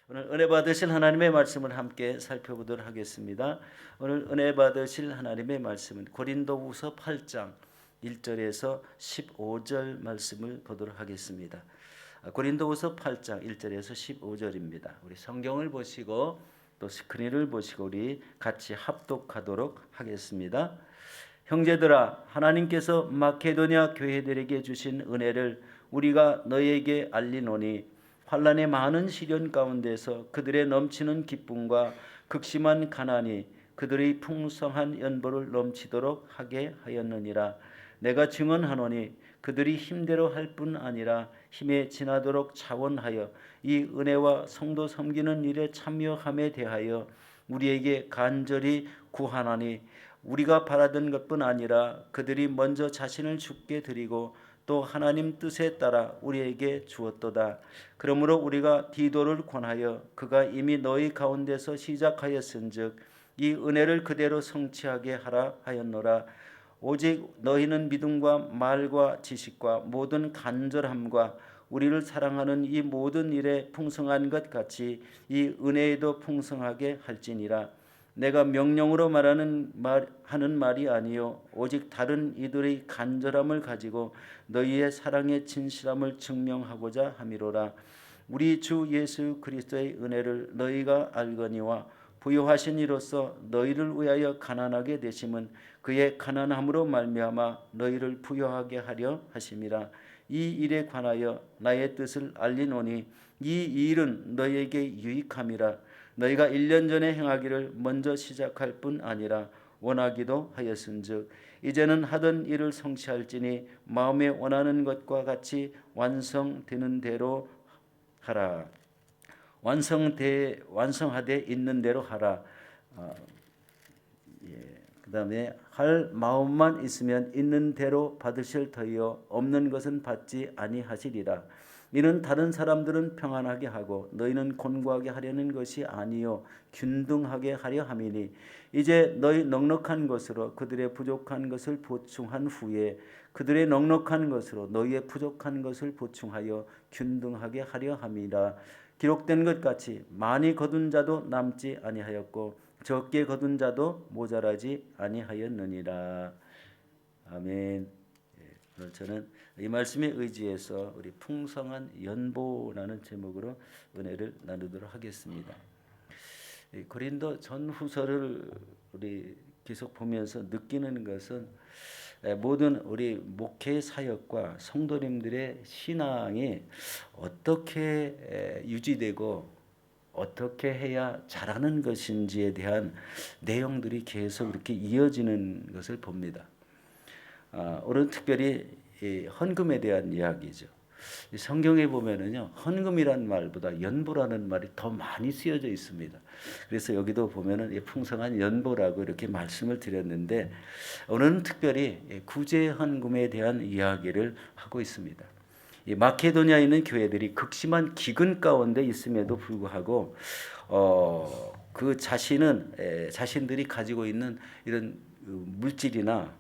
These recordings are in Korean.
오늘 은혜 받으실 하나님의 말씀을 함께 살펴보도록 하겠습니다. 오늘 은혜 받으실 하나님의 말씀은 고린도후서 8장 1절에서 15절 말씀을 보도록 하겠습니다. 고린도후서 8장 1절에서 15절입니다. 우리 성경을 보시고 또 스크린을 보시고 우리 같이 합독하도록 하겠습니다. 형제들아, 하나님께서 마케도냐 교회들에게 주신 은혜를 우리가 너희에게 알리노니 환난의 많은 시련 가운데서 그들의 넘치는 기쁨과 극심한 가난이 그들의 풍성한 연보를 넘치도록 하게 하였느니라. 내가 증언하노니 그들이 힘대로 할 뿐 아니라 힘에 지나도록 자원하여 이 은혜와 성도 섬기는 일에 참여함에 대하여 우리에게 간절히 구하나니, 우리가 바라던 것뿐 아니라 그들이 먼저 자신을 주께 드리고 또 하나님 뜻에 따라 우리에게 주었도다. 그러므로 우리가 디도를 권하여 그가 이미 너희 가운데서 시작하였은즉 이 은혜를 그대로 성취하게 하라 하였노라. 오직 너희는 믿음과 말과 지식과 모든 간절함과 우리를 사랑하는 이 모든 일에 풍성한 것 같이 이 은혜에도 풍성하게 할지니라. 내가 명령으로 하는 말이 아니요 오직 다른 이들의 간절함을 가지고 너희의 사랑의 진실함을 증명하고자 함이로라. 우리 주 예수 그리스도의 은혜를 너희가 알거니와 부요하신 이로써 너희를 위하여 가난하게 되심은 그의 가난함으로 말미암아 너희를 부요하게 하려 하심이라. 이 일에 관하여 나의 뜻을 알리노니 이 일은 너희에게 유익함이라. 너희가 1년 전에 행하기를 먼저 시작할 뿐 아니라 원하기도 하였은즉 이제는 하던 일을 성취할지니 마음에 원하는 것과 같이 완성되는 대로 하라. 완성하되 있는 대로 하라. 그다음에 할 마음만 있으면 있는 대로 받으실 터이요 없는 것은 받지 아니하시리라. 이는 다른 사람들은 평안하게 하고 너희는 곤고하게 하려는 것이 아니요 균등하게 하려 함이니 이제 너희 넉넉한 것으로 그들의 부족한 것을 보충한 후에 그들의 넉넉한 것으로 너희의 부족한 것을 보충하여 균등하게 하려 함이라. 기록된 것 같이 많이 거둔 자도 남지 아니하였고 적게 거둔 자도 모자라지 아니하였느니라. 아멘. 오늘 저는 이 말씀에 의지해서 우리 풍성한 연보라는 제목으로 은혜를 나누도록 하겠습니다. 고린도 전후서를 우리 계속 보면서 느끼는 것은 모든 우리 목회 사역과 성도님들의 신앙이 어떻게 유지되고 어떻게 해야 잘하는 것인지에 대한 내용들이 계속 이렇게 이어지는 것을 봅니다. 오늘 특별히 헌금에 대한 이야기죠. 성경에 보면은요, 헌금이란 말보다 연보라는 말이 더 많이 쓰여져 있습니다. 그래서 여기도 보면은 풍성한 연보라고 이렇게 말씀을 드렸는데 오늘은 특별히 구제 헌금에 대한 이야기를 하고 있습니다. 이 마케도니아에 있는 교회들이 극심한 기근 가운데 있음에도 불구하고 그 자신들이 가지고 있는 이런 물질이나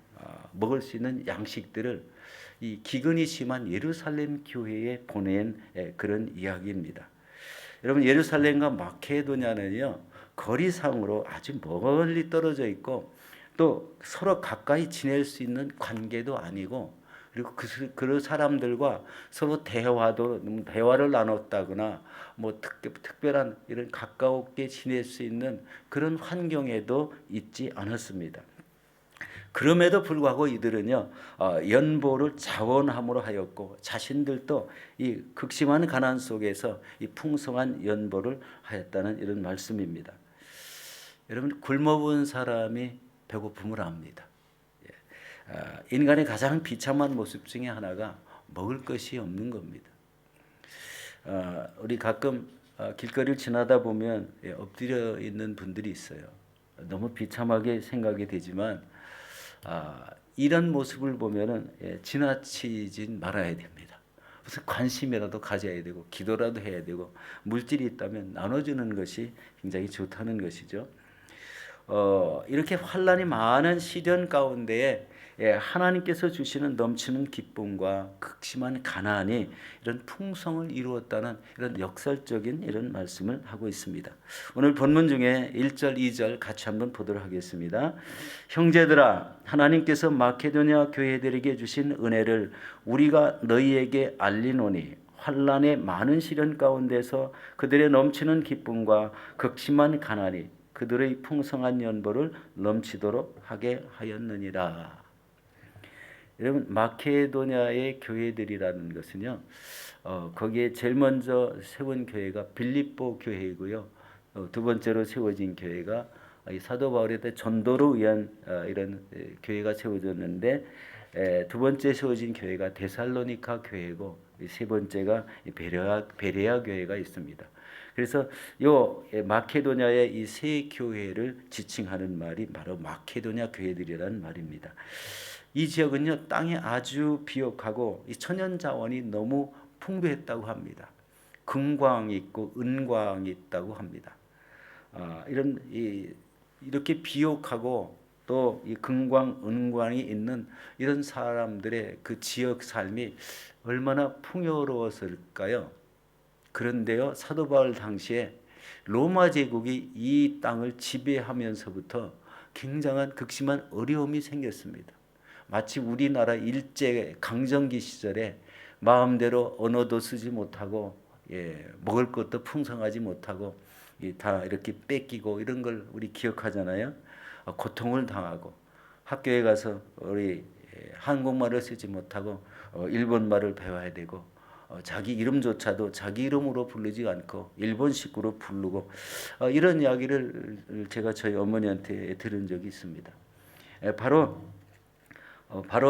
먹을 수 있는 양식들을 이 기근이 심한 예루살렘 교회에 보낸 그런 이야기입니다. 여러분, 예루살렘과 마케도냐는요 거리상으로 아주 멀리 떨어져 있고 또 서로 가까이 지낼 수 있는 관계도 아니고, 그리고 그 사람들과 서로 대화를 나눴다거나 뭐 특별한 이런 가까웠게 지낼 수 있는 그런 환경에도 있지 않았습니다. 그럼에도 불구하고 이들은요 연보를 자원함으로 하였고 자신들도 이 극심한 가난 속에서 이 풍성한 연보를 하였다는 이런 말씀입니다. 여러분, 굶어본 사람이 배고픔을 압니다. 인간의 가장 비참한 모습 중에 하나가 먹을 것이 없는 겁니다. 우리 가끔 길거리를 지나다 보면 엎드려 있는 분들이 있어요. 너무 비참하게 생각이 되지만 이런 모습을 보면은 지나치진 말아야 됩니다. 무슨 관심이라도 가져야 되고 기도라도 해야 되고 물질이 있다면 나눠주는 것이 굉장히 좋다는 것이죠. 이렇게 환란이 많은 시련 가운데에 하나님께서 주시는 넘치는 기쁨과 극심한 가난이 이런 풍성을 이루었다는 이런 역설적인 이런 말씀을 하고 있습니다. 오늘 본문 중에 1절, 2절 같이 한번 보도록 하겠습니다. 형제들아, 하나님께서 마케도냐 교회들에게 주신 은혜를 우리가 너희에게 알리노니 환난의 많은 시련 가운데서 그들의 넘치는 기쁨과 극심한 가난이 그들의 풍성한 연보를 넘치도록 하게 하였느니라. 여러분, 마케도냐의 교회들이라는 것은요, 거기에 제일 먼저 세운 교회가 빌립보 교회이고요. 두 번째로 세워진 교회가 이 사도 바울의 전도로 의한 이런 교회가 세워졌는데, 두 번째 세워진 교회가 데살로니가 교회고, 세 번째가 베레아 교회가 있습니다. 그래서 요 마케도냐의 이 세 교회를 지칭하는 말이 바로 마케도냐 교회들이라는 말입니다. 이 지역은요, 땅이 아주 비옥하고 이 천연 자원이 너무 풍부했다고 합니다. 금광이 있고 은광이 있다고 합니다. 이렇게 비옥하고 또 이 금광, 은광이 있는 이런 사람들의 그 지역 삶이 얼마나 풍요로웠을까요? 그런데요, 사도 바울 당시에 로마 제국이 이 땅을 지배하면서부터 굉장한 극심한 어려움이 생겼습니다. 마치 우리나라 일제 강점기 시절에 마음대로 언어도 쓰지 못하고 먹을 것도 풍성하지 못하고 다 이렇게 뺏기고 이런 걸 우리 기억하잖아요. 고통을 당하고 학교에 가서 우리 한국말을 쓰지 못하고 일본말을 배워야 되고 자기 이름조차도 자기 이름으로 부르지 않고 일본식으로 부르고 이런 이야기를 제가 저희 어머니한테 들은 적이 있습니다. 바로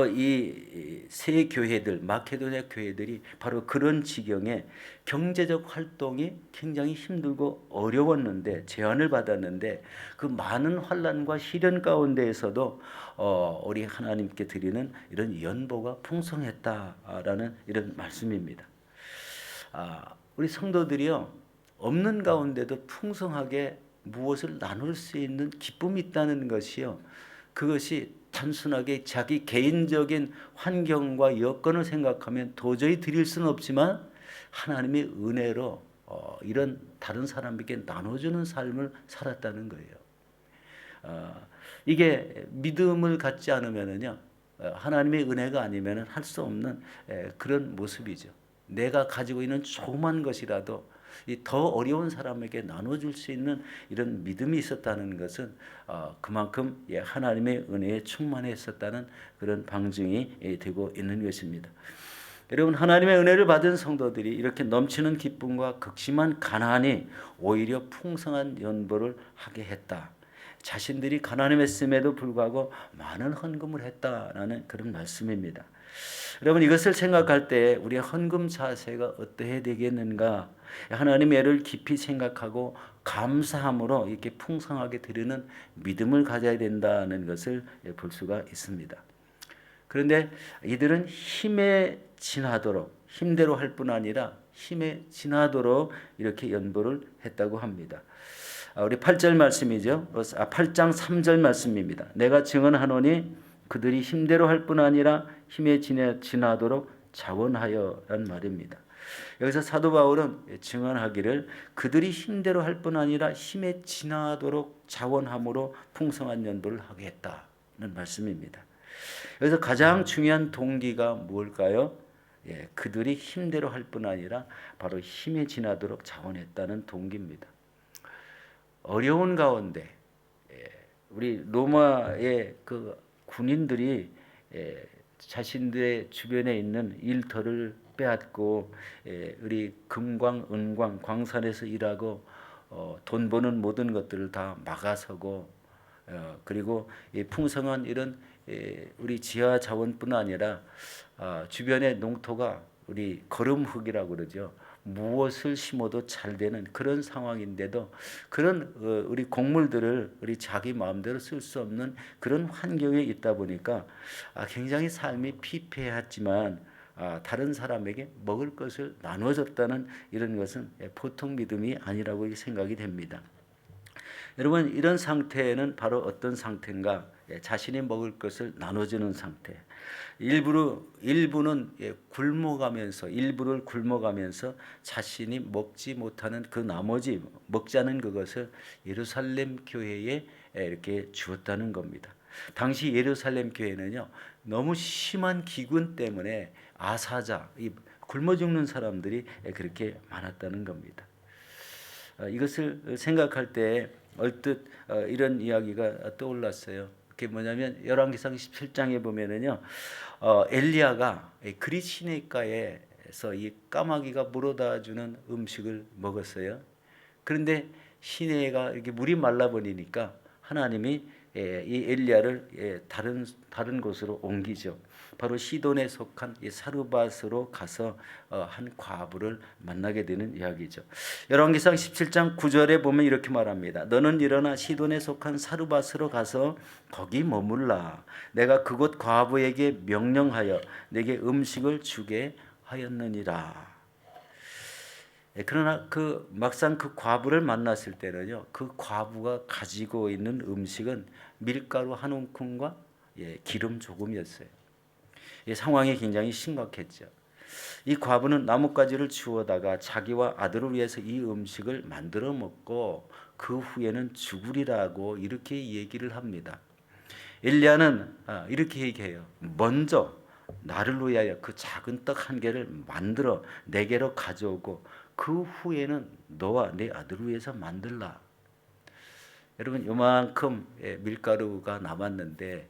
이 세 교회들, 마케도냐 교회들이 바로 그런 지경에 경제적 활동이 굉장히 힘들고 어려웠는데, 제한을 받았는데, 그 많은 환난과 시련 가운데에서도 우리 하나님께 드리는 이런 연보가 풍성했다라는 이런 말씀입니다. 우리 성도들이요, 없는 가운데도 풍성하게 무엇을 나눌 수 있는 기쁨이 있다는 것이요, 그것이 단순하게 자기 개인적인 환경과 여건을 생각하면 도저히 드릴 수는 없지만 하나님의 은혜로 이런 다른 사람에게 나눠주는 삶을 살았다는 거예요. 이게 믿음을 갖지 않으면요, 하나님의 은혜가 아니면 할 수 없는 그런 모습이죠. 내가 가지고 있는 조그만 것이라도 더 어려운 사람에게 나눠줄 수 있는 이런 믿음이 있었다는 것은 그만큼 하나님의 은혜에 충만했었다는 그런 방증이 되고 있는 것입니다. 여러분, 하나님의 은혜를 받은 성도들이 이렇게 넘치는 기쁨과 극심한 가난이 오히려 풍성한 연보를 하게 했다. 자신들이 가난했음에도 불구하고 많은 헌금을 했다라는 그런 말씀입니다. 여러분, 이것을 생각할 때 우리의 헌금 자세가 어떠해야 되겠는가? 하나님의 애를 깊이 생각하고 감사함으로 이렇게 풍성하게 드리는 믿음을 가져야 된다는 것을 볼 수가 있습니다. 그런데 이들은 힘에 진하도록, 힘대로 할 뿐 아니라 힘에 진하도록 이렇게 연보를 했다고 합니다. 우리 8절 말씀이죠. 8장 3절 말씀입니다. 내가 증언하노니 그들이 힘대로 할 뿐 아니라 힘에 진하도록 자원하여란 말입니다. 여기서 사도 바울은 증언하기를 그들이 힘대로 할 뿐 아니라 힘에 진하도록 자원함으로 풍성한 연보를 하게 했다는 말씀입니다. 여기서 가장 중요한 동기가 뭘까요? 그들이 힘대로 할 뿐 아니라 바로 힘에 진하도록 자원했다는 동기입니다. 어려운 가운데 우리 로마의 그 군인들이 자신들의 주변에 있는 일터를 빼앗고 우리 금광, 은광, 광산에서 일하고 돈 버는 모든 것들을 다 막아서고 그리고 풍성한 이런 우리 지하 자원뿐 아니라 주변의 농토가 우리 거름흙이라고 그러죠. 무엇을 심어도 잘 되는 그런 상황인데도 그런 우리 곡물들을 우리 자기 마음대로 쓸 수 없는 그런 환경에 있다 보니까 굉장히 삶이 피폐했지만 다른 사람에게 먹을 것을 나눠줬다는 이런 것은 보통 믿음이 아니라고 생각이 됩니다. 여러분 이런 상태는 바로 어떤 상태인가? 자신이 먹을 것을 나눠주는 상태. 일부는 굶어가면서 일부를 굶어가면서 자신이 먹지 못하는 그 나머지 먹지 않은 그것을 예루살렘 교회에 이렇게 주었다는 겁니다. 당시 예루살렘 교회는요 너무 심한 기근 때문에 아사자 이 굶어 죽는 사람들이 그렇게 많았다는 겁니다. 이것을 생각할 때 얼뜻 이런 이야기가 떠올랐어요. 그게 뭐냐면 열왕기상 17장에 보면은요 엘리야가 그릿 시내가에서 이 까마귀가 물어다 주는 음식을 먹었어요. 그런데 시내가 이렇게 물이 말라 버리니까 하나님이 이 엘리야를 다른 곳으로 옮기죠. 바로 시돈에 속한 이 사르밧으로 가서 한 과부를 만나게 되는 이야기죠. 열왕기상 17장 9절에 보면 이렇게 말합니다. 너는 일어나 시돈에 속한 사르밧으로 가서 거기 머물라. 내가 그곳 과부에게 명령하여 내게 음식을 주게 하였느니라. 그러나 그 막상 그 과부를 만났을 때는요, 그 과부가 가지고 있는 음식은 밀가루 한 움큼과 기름 조금이었어요. 상황이 굉장히 심각했죠. 이 과부는 나뭇가지를 주워다가 자기와 아들을 위해서 이 음식을 만들어 먹고 그 후에는 죽으리라고 이렇게 얘기를 합니다. 엘리야는 이렇게 얘기해요. 먼저 나를 위하여 그 작은 떡 한 개를 만들어 내게로 가져오고 그 후에는 너와 내 아들을 위해서 만들라. 여러분 요만큼 밀가루가 남았는데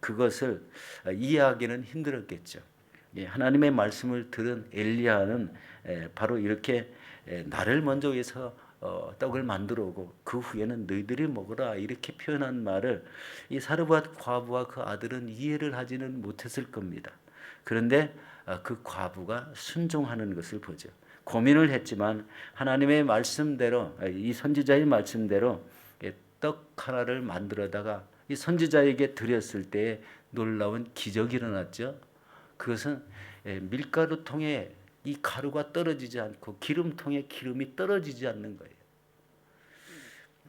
그것을 이해하기는 힘들었겠죠. 하나님의 말씀을 들은 엘리야는 바로 이렇게 나를 먼저 위해서 떡을 만들어 오고 그 후에는 너희들이 먹으라 이렇게 표현한 말을 이 사르밧 과부와 그 아들은 이해를 하지는 못했을 겁니다. 그런데 그 과부가 순종하는 것을 보죠. 고민을 했지만 하나님의 말씀대로 이 선지자의 말씀대로 떡 하나를 만들어다가 이 선지자에게 드렸을 때 놀라운 기적이 일어났죠. 그것은 밀가루통에 이 가루가 떨어지지 않고 기름통에 기름이 떨어지지 않는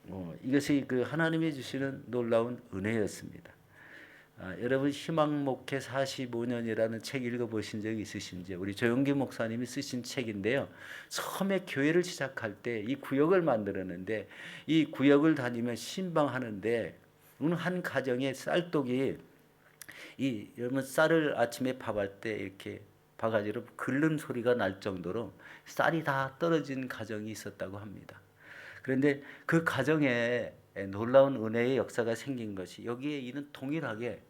거예요. 이것이 그 하나님이 주시는 놀라운 은혜였습니다. 여러분 희망목회 45년이라는 책 읽어보신 적이 있으신지? 우리 조영기 목사님이 쓰신 책인데요. 처음에 교회를 시작할 때 이 구역을 만들었는데 이 구역을 다니며 신방하는데 어느 한 가정에 쌀독이 여러분 쌀을 아침에 밥할 때 이렇게 바가지로 긁는 소리가 날 정도로 쌀이 다 떨어진 가정이 있었다고 합니다. 그런데 그 가정에 놀라운 은혜의 역사가 생긴 것이 여기에 있는 동일하게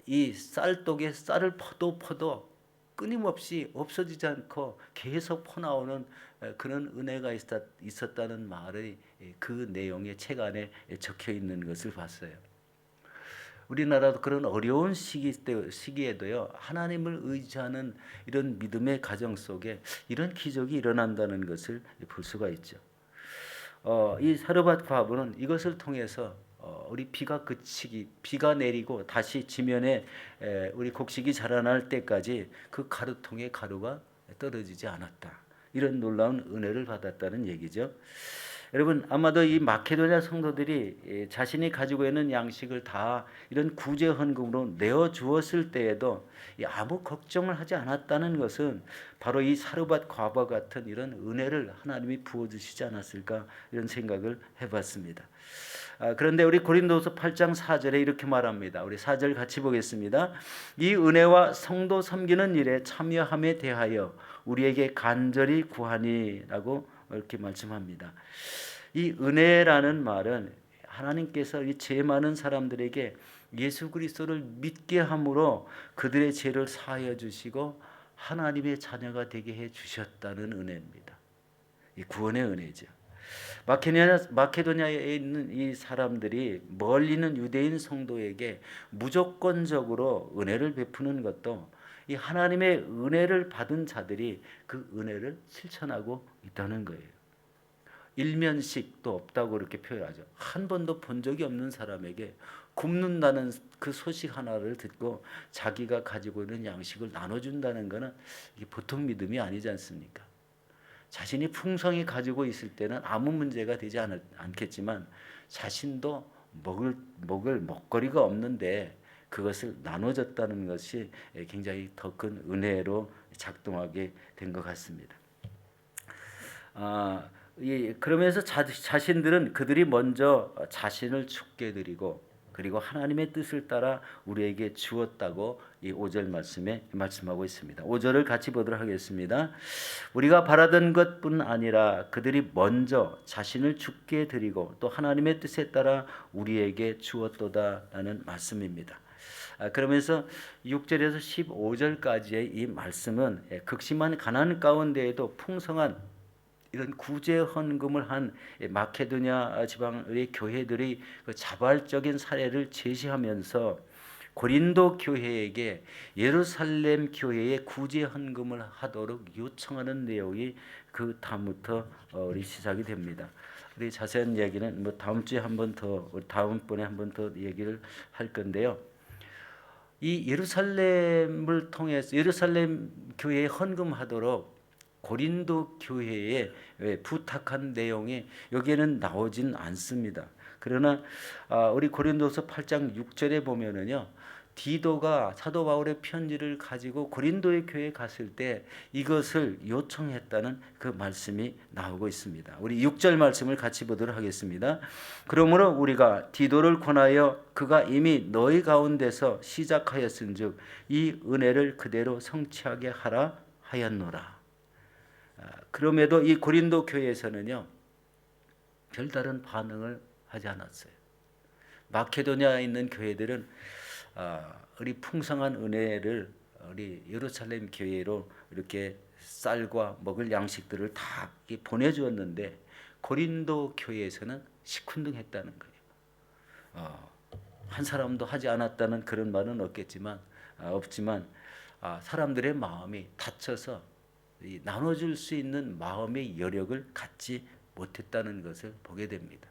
이 쌀독에 쌀을 퍼도 끊임없이 없어지지 않고 계속 퍼나오는 그런 은혜가 있었다는 말의 그 내용의 책 안에 적혀 있는 것을 봤어요. 우리나라도 그런 어려운 시기에도요 하나님을 의지하는 이런 믿음의 가정 속에 이런 기적이 일어난다는 것을 볼 수가 있죠. 이 사르밧 과부는 이것을 통해서 우리 비가 내리고 다시 지면에 우리 곡식이 자라날 때까지 그 가루통에 가루가 떨어지지 않았다. 이런 놀라운 은혜를 받았다는 얘기죠. 여러분 아마도 이 마케도냐 성도들이 자신이 가지고 있는 양식을 다 이런 구제 헌금으로 내어 주었을 때에도 아무 걱정을 하지 않았다는 것은 바로 이 사르밧 과부와 같은 이런 은혜를 하나님이 부어 주시지 않았을까 이런 생각을 해봤습니다. 그런데 우리 고린도서 8장 4절에 이렇게 말합니다. 우리 4절 같이 보겠습니다. 이 은혜와 성도 섬기는 일에 참여함에 대하여 우리에게 간절히 구하니라고 이렇게 말씀합니다. 이 은혜라는 말은 하나님께서 이 죄 많은 사람들에게 예수 그리스도를 믿게 함으로 그들의 죄를 사하여 주시고 하나님의 자녀가 되게 해 주셨다는 은혜입니다. 이 구원의 은혜죠. 마케도냐에 있는 이 사람들이 멀리 있는 유대인 성도에게 무조건적으로 은혜를 베푸는 것도 이 하나님의 은혜를 받은 자들이 그 은혜를 실천하고 있다는 거예요. 일면식도 없다고 이렇게 표현하죠. 한 번도 본 적이 없는 사람에게 굶는다는 그 소식 하나를 듣고 자기가 가지고 있는 양식을 나눠준다는 것은 이게 보통 믿음이 아니지 않습니까? 자신이 풍성히 가지고 있을 때는 아무 문제가 되지 않겠지만 자신도 먹을 먹거리가 없는데 그것을 나눠줬다는 것이 굉장히 더 큰 은혜로 작동하게 된 것 같습니다. 그러면서 자신들은 그들이 먼저 자신을 죽게 드리고 그리고 하나님의 뜻을 따라 우리에게 주었다고 이 5절 말씀에 말씀하고 있습니다. 5절을 같이 보도록 하겠습니다. 우리가 바라던 것뿐 아니라 그들이 먼저 자신을 죽게 드리고 또 하나님의 뜻에 따라 우리에게 주었도다라는 말씀입니다. 그러면서 6절에서 15절까지의 이 말씀은 극심한 가난 가운데에도 풍성한 이런 구제 헌금을 한 마케도냐 지방의 교회들이 그 자발적인 사례를 제시하면서 고린도 교회에게 예루살렘 교회에 구제 헌금을 하도록 요청하는 내용이 그 다음부터 우리 시작이 됩니다. 우리 자세한 이야기는 뭐 다음 주에 다음번에 한 번 더 얘기를 할 건데요. 이 예루살렘을 통해서 예루살렘 교회에 헌금하도록 고린도 교회에 부탁한 내용이 여기에는 나오진 않습니다. 그러나 우리 고린도서 8장 6절에 보면은요. 디도가 사도 바울의 편지를 가지고 고린도의 교회에 갔을 때 이것을 요청했다는 그 말씀이 나오고 있습니다. 우리 6절 말씀을 같이 보도록 하겠습니다. 그러므로 우리가 디도를 권하여 그가 이미 너희 가운데서 시작하였은즉 이 은혜를 그대로 성취하게 하라 하였노라. 그럼에도 이 고린도 교회에서는요 별다른 반응을 하지 않았어요. 마케도니아에 있는 교회들은 우리 풍성한 은혜를 우리 예루살렘 교회로 이렇게 쌀과 먹을 양식들을 다 보내주었는데 고린도 교회에서는 시큰둥했다는 거예요. 한 사람도 하지 않았다는 그런 말은 없지만 사람들의 마음이 닫혀서 나눠줄 수 있는 마음의 여력을 갖지 못했다는 것을 보게 됩니다.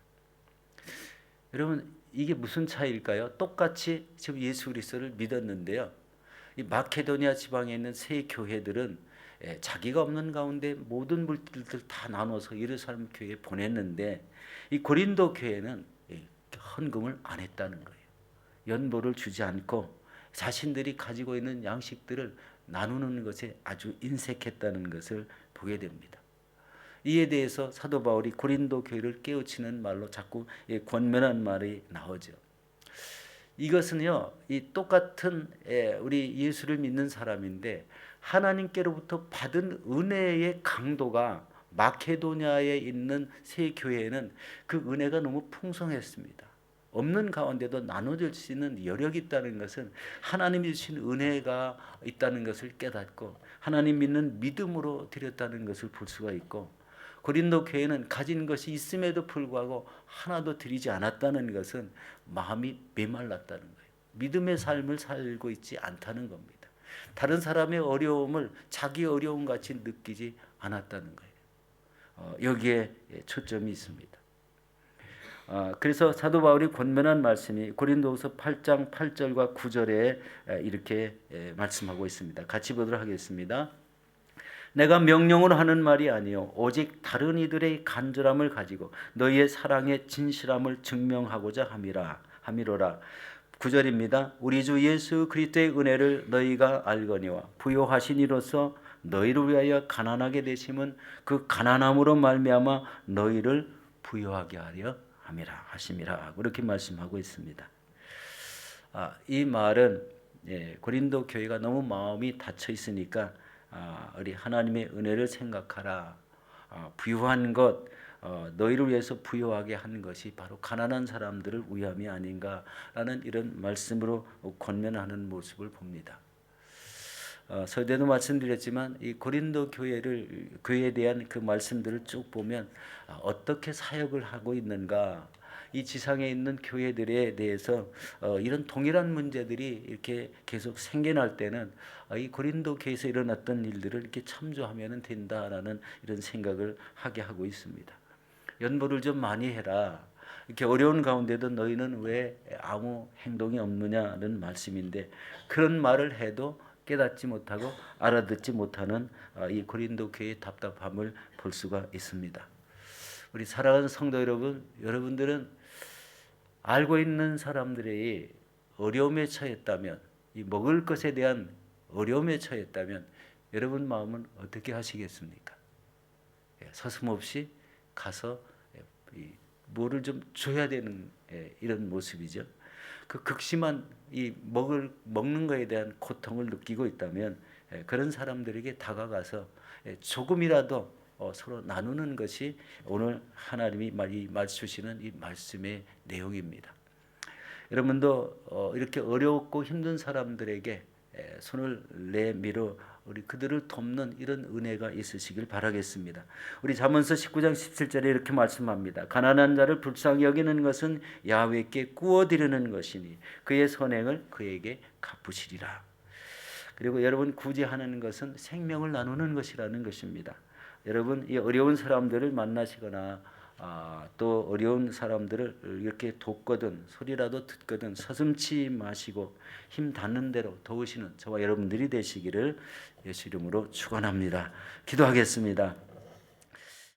여러분 이게 무슨 차이일까요? 똑같이 지금 예수 그리스도를 믿었는데요. 이 마케도니아 지방에 있는 세 교회들은 자기가 없는 가운데 모든 물질들 다 나눠서 예루살렘 교회에 보냈는데 이 고린도 교회는 헌금을 안 했다는 거예요. 연보를 주지 않고 자신들이 가지고 있는 양식들을 나누는 것에 아주 인색했다는 것을 보게 됩니다. 이에 대해서 사도 바울이 고린도 교회를 깨우치는 말로 자꾸 권면한 말이 나오죠. 이것은요, 이 똑같은 우리 예수를 믿는 사람인데 하나님께로부터 받은 은혜의 강도가 마케도니아에 있는 세 교회에는 그 은혜가 너무 풍성했습니다. 없는 가운데도 나눠줄 수 있는 여력이 있다는 것은 하나님이 주신 은혜가 있다는 것을 깨닫고 하나님 믿는 믿음으로 드렸다는 것을 볼 수가 있고 고린도 교회는 가진 것이 있음에도 불구하고 하나도 드리지 않았다는 것은 마음이 메말랐다는 거예요. 믿음의 삶을 살고 있지 않다는 겁니다. 다른 사람의 어려움을 자기 어려움 같이 느끼지 않았다는 거예요. 여기에 초점이 있습니다. 그래서 사도 바울이 권면한 말씀이 고린도후서 8장 8절과 9절에 이렇게 말씀하고 있습니다. 같이 보도록 하겠습니다. 내가 명령으로 하는 말이 아니요 오직 다른 이들의 간절함을 가지고 너희의 사랑의 진실함을 증명하고자 함이로라. 9절입니다. 우리 주 예수 그리스도의 은혜를 너희가 알거니와 부요하신 이로써 너희를 위하여 가난하게 되심은 그 가난함으로 말미암아 너희를 부요하게 하려 하심이라. 그렇게 말씀하고 있습니다. 이 말은 고린도 교회가 너무 마음이 닫혀 있으니까 우리 하나님의 은혜를 생각하라. 부유한 것 너희를 위해서 부유하게 한 것이 바로 가난한 사람들을 위함이 아닌가라는 이런 말씀으로 권면하는 모습을 봅니다. 서대도 말씀드렸지만 이 고린도 교회에 대한 그 말씀들을 쭉 보면 어떻게 사역을 하고 있는가, 이 지상에 있는 교회들에 대해서 이런 동일한 문제들이 이렇게 계속 생겨날 때는 이 고린도 교회에서 일어났던 일들을 이렇게 참조하면 된다라는 이런 생각을 하게 하고 있습니다. 연보를 좀 많이 해라. 이렇게 어려운 가운데도 너희는 왜 아무 행동이 없느냐는 말씀인데 그런 말을 해도 깨닫지 못하고 알아듣지 못하는 이 고린도 교회의 답답함을 볼 수가 있습니다. 우리 사랑하는 성도 여러분, 여러분들은 알고 있는 사람들이 어려움에 처했다면, 이 먹을 것에 대한 어려움에 처했다면 여러분 마음은 어떻게 하시겠습니까? 서슴없이 가서 뭐를 좀 줘야 되는 이런 모습이죠. 그 극심한 이 먹는 것에 대한 고통을 느끼고 있다면 그런 사람들에게 다가가서 조금이라도 서로 나누는 것이 오늘 하나님이 주시는 이 말씀의 내용입니다. 여러분도 이렇게 어렵고 힘든 사람들에게 손을 내밀어 우리 그들을 돕는 이런 은혜가 있으시길 바라겠습니다. 우리 잠언서 19장 17절에 이렇게 말씀합니다. 가난한 자를 불쌍히 여기는 것은 야훼께 구워드리는 것이니 그의 선행을 그에게 갚으시리라. 그리고 여러분 굳이 하는 것은 생명을 나누는 것이라는 것입니다. 여러분 이 어려운 사람들을 만나시거나 또 어려운 사람들을 이렇게 돕거든 소리라도 듣거든 서슴지 마시고 힘 닿는 대로 도우시는 저와 여러분들이 되시기를 예수 이름으로 축원합니다. 기도하겠습니다.